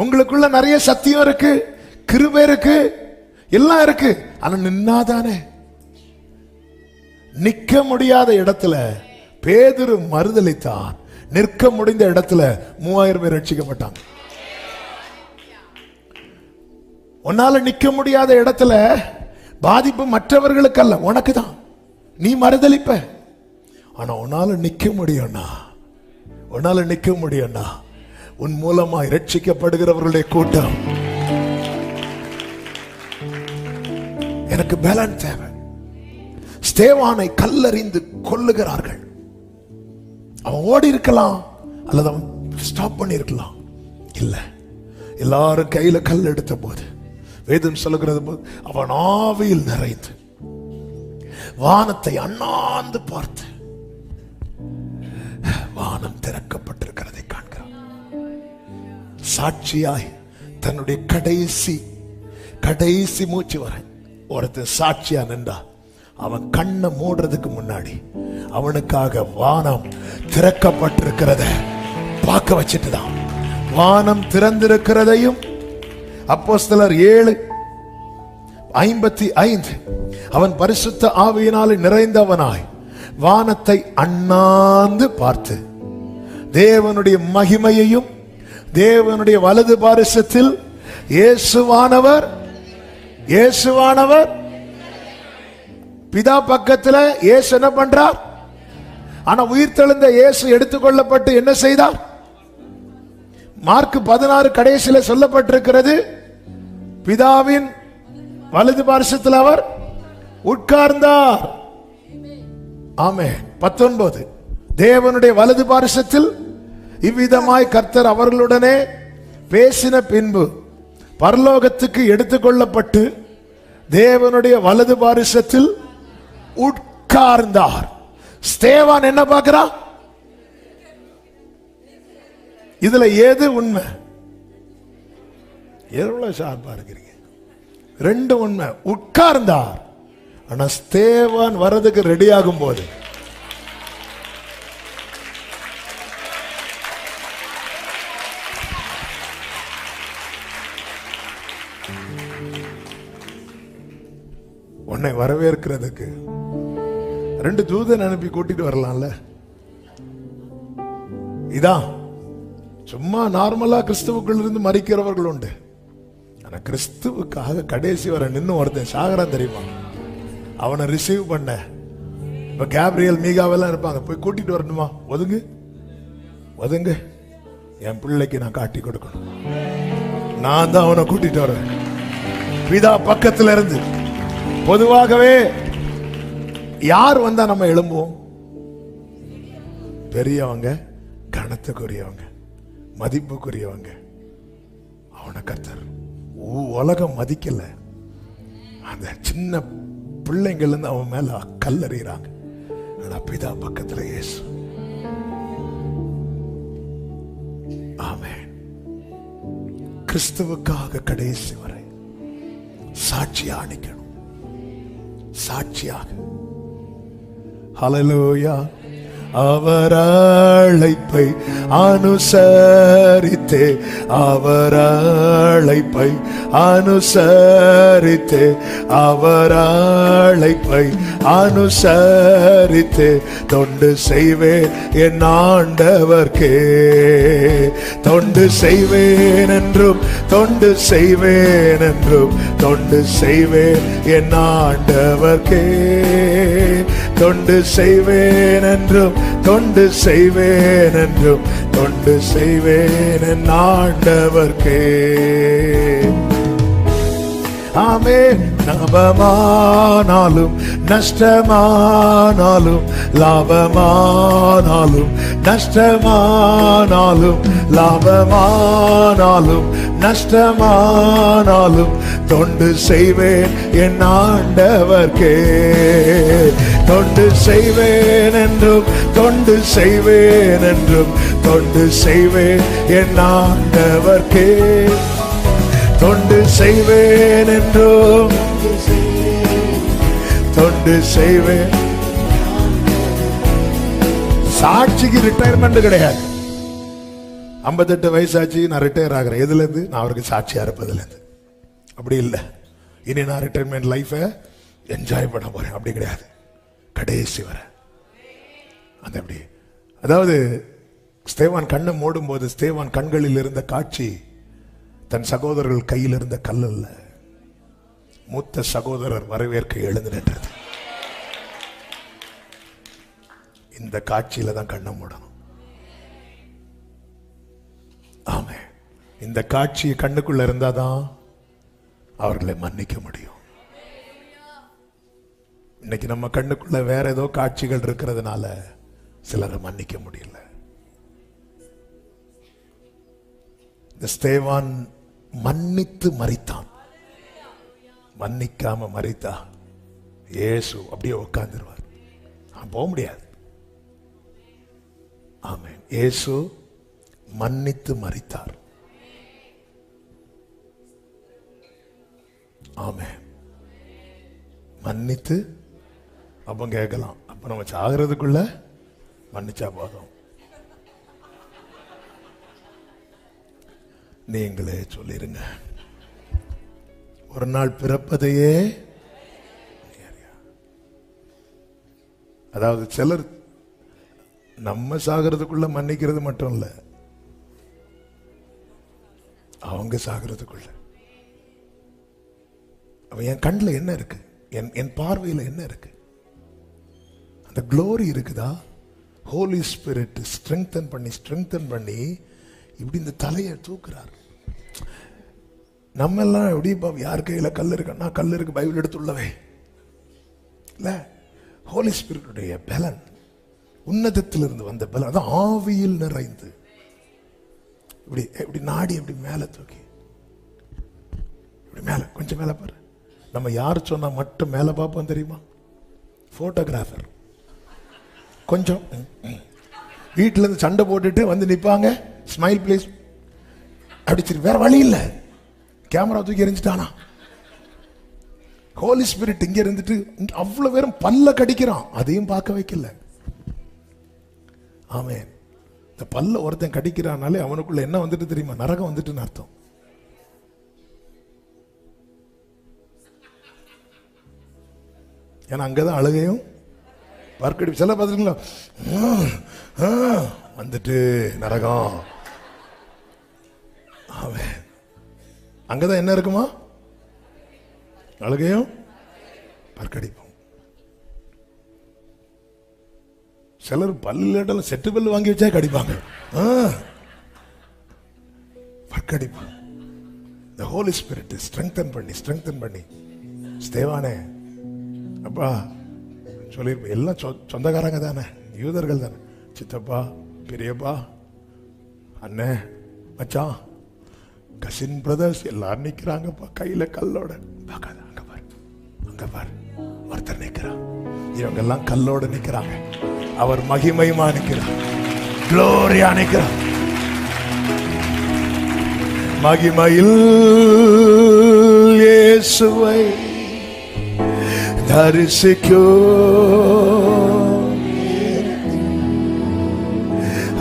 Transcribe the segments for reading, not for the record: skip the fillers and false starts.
உங்களுக்குள்ள நிறைய சத்தியம் இருக்கு, கிருபை இருக்கு, எல்லாம் இருக்கு. ஆனா நின்னாதானே. நிக்க முடியாத இடத்துல பேதுரு மறுதலித்தான். நிற்க முடிந்த இடத்துல 3000 பேர் ரட்சிக்கப்பட்டாங்க. உன்னால நிக்க முடியாத இடத்துல பாதிப்பு மற்றவர்களுக்கு அல்ல, உனக்கு தான். நீ மறுதலிப்ப. ஆனா உன்னால நிக்க முடியும்னா உன் மூலமாய் ரட்சிக்கப்படுகிறவர்களுடைய கூட்டம். எனக்கு பலன் தேவை. ஸ்தேவானை கல்லறிந்து கொல்லுகிறார்கள். அவன் ஓடி இருக்கலாம் அல்லது அவன் ஸ்டாப் பண்ணி இருக்கலாம். இல்ல, எல்லாரும் கையில கல் எடுத்த போது வேதம் சொல்லுகிறது போது அவன் ஆவியில் நிறைந்து வானத்தை அண்ணாந்து பார்த்து வானம் திறக்கப்பட்டிருக்கிறதை காண்கிறான். சாட்சியாய் தன்னுடைய கடைசி மூச்சு வரை ஒருத்தர் சாட்சியா நின்றா. அவன் கண்ணை மூடுறதுக்கு முன்னாடி அவனுக்காக வானம் திறக்கப்பட்டிருக்கிறத பார்க்க வச்சிட்டுதான். வானம் திறந்திருக்கிறதையும் அப்போஸ்தலர் 7:55 அவன் பரிசுத்த ஆவியினாலே நிறைந்தவனாய் வானத்தை அண்ணாந்து பார்த்து தேவனுடைய மகிமையையும் தேவனுடைய வலது பாரிசத்தில் இயேசுவானவர் பிதா பக்கத்துல இயேசு என்ன பண்றார்? ஆனா உயிர்த்தெழுந்த இயேசு எடுத்துக்கொள்ளப்பட்டு என்ன செய்தார்? மார்க் 16 கடைசியில சொல்லப்பட்டிருக்கிறது, பிதாவின் வலது பாரிசத்தில் அவர் உட்கார்ந்தார். ஆமென். 19 தேவனுடைய வலது பாரிசத்தில் இவ்விதமாய் கர்த்தர் அவர்களுடனே பேசின பின்பு பரலோகத்துக்கு எடுத்துக்கொள்ளப்பட்டு தேவனுடைய வலது பாரிசத்தில் உட்கார்ந்தார். ஸ்தேவான் என்ன பார்க்கிறான்? இதுல ஏது உண்மை? எவ்வளவு ஷார்ப்பா இருக்கிறீங்க. 2 உண்மை. உட்கார்ந்தார். ஆனா ஸ்தேவான் வர்றதுக்கு ரெடி ஆகும் போது உன்னை வரவேற்கிறதுக்கு 2 தூதன் அனுப்பி கூட்டிட்டு வரலாம்ல. இதான் சும்மா நார்மலா கிறிஸ்துவுக்குள்ள இருந்து மறிக்கிறவர்கள் உண்டு. ஆனா கிறிஸ்துவுக்காக கடைசி வர நின்னு ஒருத்தன் சாகரான் தெரியுமா? அவனை ரிசீவ் பண்ண இப்ப கேப்ரியல் மீகாவெல்லாம் இருப்பாங்க. போய் கூட்டிட்டு வரணுமா? ஒதுங்க, என் பிள்ளைக்கு நான் காட்டி கொடுக்கணும். நான் தான் அவனை கூட்டிட்டு வரேன். பிதா பக்கத்துல இருந்து. பொதுவாகவே யார் வந்தா நம்ம எழும்புவோம்? பெரியவங்க, கணத்துக்குரியவங்க, மதிப்புக்குரியவங்க. அவனை கர்த்தர் உலகம் மதிக்கல. அந்த சின்ன பிள்ளைங்கள் இருந்து அவன் மேல கல்லறிகிறாங்க. ஆனா பிதா பக்கத்துல இயேசு. ஆமென். கிறிஸ்துவுக்காக கடைசி வரை சாட்சியா நிக்கணும். சாட்சியாக. ஹல்லேலூயா. அவர் அழைப்பை அனுசரித்தே அவர் அழைப்பை அனுசரித்தே அவர் அழைப்பை அனுசரித்தே தொண்டு செய்வேன் என் ஆண்டவர்க்கே. தொண்டு செய்வேன் என்றும் தொண்டு செய்வேன் என்றும் தொண்டு செய்வேன் என் ஆண்டவர்க்கே. தொண்டு செய்வேன் என்றும் தொண்டு செய்வேன் என்றும் தொண்டு செய்வேன் என் ஆண்டவர்க்கே. ஆமென். லாபமானாலும் நஷ்டமானாலும் லாபமானாலும் நஷ்டமானாலும் லாபமானாலும் நஷ்டமானாலும் தொண்டு செய்வேன் என் ஆண்டவர்க்கே. தொண்டு செய்வேன் என்றும் தொண்டு செய்வேன் என்றும் தொண்டு செய்வேன் என் ஆண்டவர்க்கே. தொண்டு செய்வேன் என்றும் தொண்டு செய்வேன். சாட்சிக்கு ரிட்டையர்மெண்ட் கிடையாது. 58 வயசாச்சு, நான் ரிட்டையர் ஆகிறேன். எதுல இருந்து? நான் அவருக்கு சாட்சியா இருப்பதுல இருந்து. அப்படி இல்லை, இனி நான் ரிட்டையர்மெண்ட் லைஃபை என்ஜாய் பண்ண போறேன், அப்படி கிடையாது. கடைசி வர அந்த அப்படி. அதாவது ஸ்தேவான் கண்ணை மூடும் போது ஸ்தேவான் கண்களில் இருந்த காட்சி தன் சகோதரர்கள் கையில் இருந்த கல்லல்ல, மூத்த சகோதரர் வரவேற்க எழுந்து நின்றது. இந்த காட்சியில தான் கண்ணை மூடணும். ஆமே, இந்த காட்சி கண்ணுக்குள்ள இருந்தாதான் அவர்களை மன்னிக்க முடியும். இன்னைக்கு நம்ம கண்ணுக்குள்ள வேற ஏதோ காட்சிகள் இருக்கிறதுனால சிலரை மன்னிக்க முடியல. இந்த ஸ்தேவான் மன்னித்து மரித்தான். மன்னிக்காம மரித்தா இயேசு அப்படியே உட்கார்ந்துருவார், போக முடியாது. ஆமென். இயேசு மன்னித்து மரித்தார். ஆமென். மன்னித்து. அப்ப கேட்கலாம், அப்ப நம்ம சாகிறதுக்குள்ள மன்னிச்சா போதும். நீங்களே சொல்லிருங்க, ஒரு நாள் பிறப்பதையே. அதாவது சிலர் நம்ம சாகிறதுக்குள்ள மன்னிக்கிறது மட்டும் இல்ல, அவங்க சாகிறதுக்குள்ள. அவன் என் கண்ணில் என்ன இருக்கு, என் பார்வையில் என்ன இருக்கு, அந்த க்ளோரி இருக்குதா? ஹோலி ஸ்பிரிட் ஸ்ட்ரெங்தன் பண்ணி இப்படி இந்த தலையை தூக்குறார். நம்ம எல்லாம் எப்படி யார் கையில கல் இருக்குன்னா, கல் இருக்கு பைபிள் எடுத்துள்ளவே இல்ல. ஹோலி ஸ்பிரிட்டுடைய பலன், உன்னதத்திலிருந்து வந்த பலன், அதான் ஆவியில் நிறைந்து இப்படி இப்படி நாடி இப்படி மேல தூக்கி இப்படி மேல கொஞ்சம் மேல பாரு. நம்ம யார் சொன்னா மட்டும் மேல பார்ப்போம் தெரியுமா? போட்டோகிராஃபர். கொஞ்சம் வீட்டுல இருந்து சண்டை போட்டுட்டு வந்து நிப்பாங்க, ஸ்மைல் ப்ளீஸ் அடிச்சிரு, வேற வழி இல்லை. கேமரா தூக்கி எரிஞ்சிட்டானா? ஹோலி ஸ்பிரிட் இங்க இருந்துட்டு அவ்வளவு பேரும் பல்ல கடிக்கிறான், அதையும் பார்க்க வைக்கல. ஆமென். இந்த பல்ல ஒருத்தன் கடிக்கிறானாலே அவனுக்குள்ள என்ன வந்துட்டு தெரியுமா? நரகம் வந்துட்டுன்னு அர்த்தம். ஏன்னா அங்கதான் அழுகையும் பற்கடி. சில பார்த்துருங்களா, வந்துட்டு நரகம். ஆமென். அங்கதான் என்ன இருக்குமா? அழுகையும் பற்கடிப்போம். சிலர் பல்லு செட்டு பல்லு வாங்கி வச்சா கடிப்பாங்க. பற்கடிப்பாங்க. இந்த ஹோலி ஸ்பிரிட் ஸ்ட்ரெங்தன் பண்ணி ஸ்தேவானே அப்பா சொல்லிருப்பேன். எல்லாம் சொந்தக்காரங்க தானே, யூதர்கள் தானே. சித்தப்பா, பெரியப்பா, அண்ணே, மச்சான், கசின் பிரதர்ஸ் எல்லாரும் நிக்கிறாங்கப்பா கையில கல்லோட. பார்க்காத, அங்க பாரு ஒருத்தர் நிக்கிறான். இவங்க எல்லாம் கல்லோட நிக்கிறாங்க. அவர் மகிமையுமா நிக்கிறார், குளோரியா நிக்கிறார். மகிமையில் இயேசுவை தரிசிக்கோ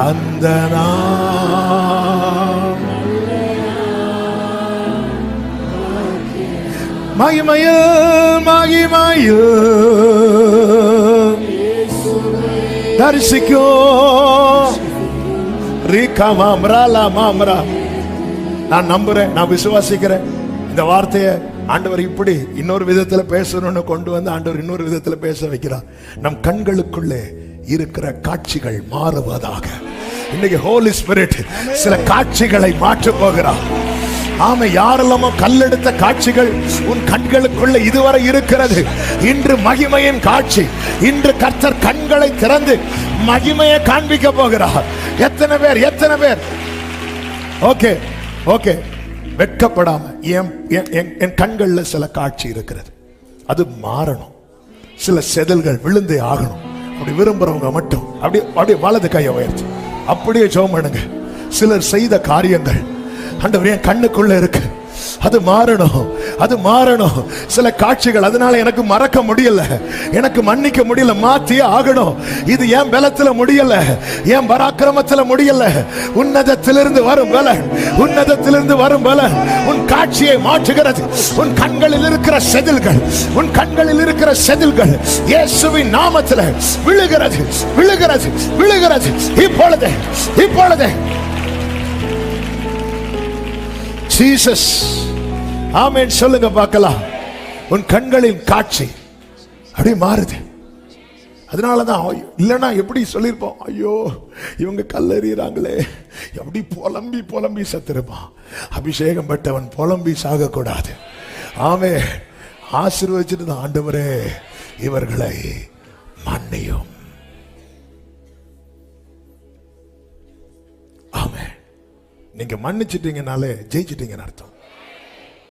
அந்த மகிமையில் தரிசிக்கோ. நான் நம்புறேன், நான் விசுவாசிக்கிறேன். இந்த வார்த்தையை ஆண்டவர் இப்படி இன்னொரு விதத்துல பேசணும்னு கொண்டு வந்து ஆண்டவர் இன்னொரு விதத்துல பேச வைக்கிறார். நம் கண்களுக்குள்ளே இருக்கிற காட்சிகள் மாறுவதாக. இன்னைக்கு ஹோலி ஸ்பிரிட் சில காட்சிகளை மாற்ற போகிறார். ஆமா, யாரெல்லாமோ கல்லெடுத்த காட்சிகள் உன் கண்களுக்குள்ள இதுவரை இருக்கிறது. இன்று மகிமையின் காட்சி. இன்று கர்த்தர் கண்களை திறந்து மகிமையை காண்பிக்க போகிறார். எத்தனை பேர் ஓகே ஓகே வெட்கப்படாம, என் கண்கள்ல சில காட்சி இருக்கிறது, அது மாறணும். சில செதில்கள் விழுந்தே ஆகணும். அப்படி விரும்புறவங்க மட்டும் அப்படியே வலது கையை உயர்த்தி அப்படியே ஜெபம் பண்ணுங்க. சிலர் செய்த காரியங்கள் ஆண்டவரே என் கண்ணுக்குள்ள இருக்கு, அது மாறணும். அது மாறணும். சில காட்சிகள் அதனால எனக்கு மறக்க முடியல, எனக்கு மன்னிக்க முடியல, மாத்தியே ஆகணும். இது என் பலத்துல முடியல, என் பராக்கிரமத்துல முடியல. உன்னதத்திலிருந்து வரும் பலன், உன்னதத்திலிருந்து வரும் பலன் உன் காட்சியை மாற்றுகிறது. உன் கண்களில் இருக்கிற செதில்கள், உன் கண்களில் இருக்கிற செதில்கள் இயேசுவின் நாமத்தில் விழுகிறது, விழுகிறது, விழுகிறது. இப்பொழுது, இப்பொழுது ஜீசஸ். ஆமென் சொல்லுங்க பார்க்கலாம். உன் கண்களின் காட்சி அப்படியே மாறுது. அதனாலதான் இல்லைன்னா எப்படி சொல்லிருப்போம், ஐயோ இவங்க கல்லறிறாங்களே, எப்படி புலம்பி புலம்பி சத்திருப்பான். அபிஷேகம் பெற்றவன் புலம்பி சாக கூடாது. ஆமே ஆசீர்வதிச்சிட்டு தான், ஆண்டவரே இவர்களை மன்னியும். ஆமே நீங்க மன்னிச்சிட்டீங்கனாலே ஜெயிச்சிட்டீங்கன்னு அர்த்தம்.